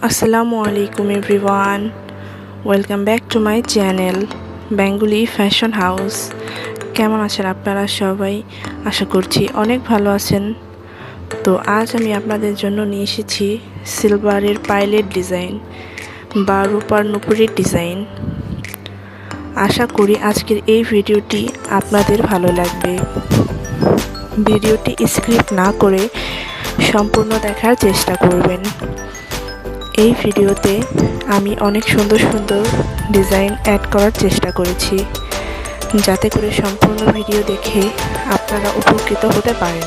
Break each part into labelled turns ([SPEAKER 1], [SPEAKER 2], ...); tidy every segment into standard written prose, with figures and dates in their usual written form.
[SPEAKER 1] আসসালামু আলাইকুম everyone, welcome back to my channel Bengali fashion house. কেমন আছেন আপনারা সবাই? আশা করছি অনেক ভালো আছেন। তো আজ আমি আপনাদের জন্য নিয়ে এসেছি সিলভারের পাইলেট ডিজাইন বা রূপার নুপুরের ডিজাইন। আশা করি আজকের এই ভিডিওটি আপনাদের ভালো লাগবে। ভিডিওটি স্ক্রিপ্ট না করে সম্পূর্ণ দেখার চেষ্টা করবেন। এই ভিডিওতে আমি অনেক সুন্দর সুন্দর ডিজাইন অ্যাড করার চেষ্টা করেছি, যাতে করে সম্পূর্ণ ভিডিও দেখে আপনারা উপকৃত হতে পারেন।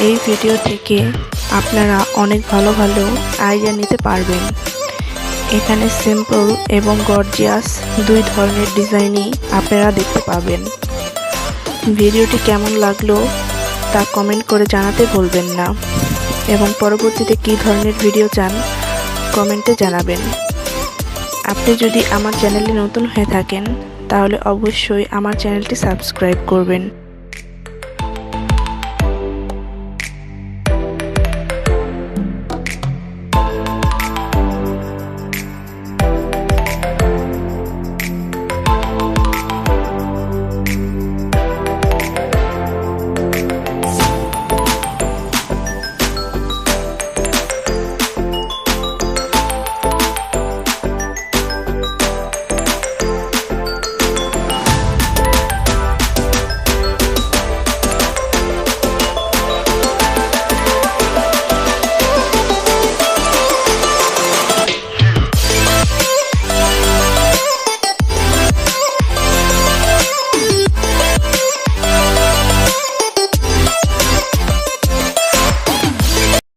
[SPEAKER 1] এই ভিডিও থেকে আপনারা অনেক ভালো ভালো আইডিয়া নিতে পারবেন। এখানে সিম্পল এবং গর্জিয়াস দুই ধরনের ডিজাইনই আপনারা দেখতে পাবেন। ভিডিওটি কেমন লাগলো তা কমেন্ট করে জানাতে ভুলবেন না, এবং পরবর্তীতে কী ধরনের ভিডিও চান কমেন্টে জানাবেন। আপনি যদি আমার চ্যানেলে নতুন হয়ে থাকেন তাহলে অবশ্যই আমার চ্যানেলটি সাবস্ক্রাইব করবেন।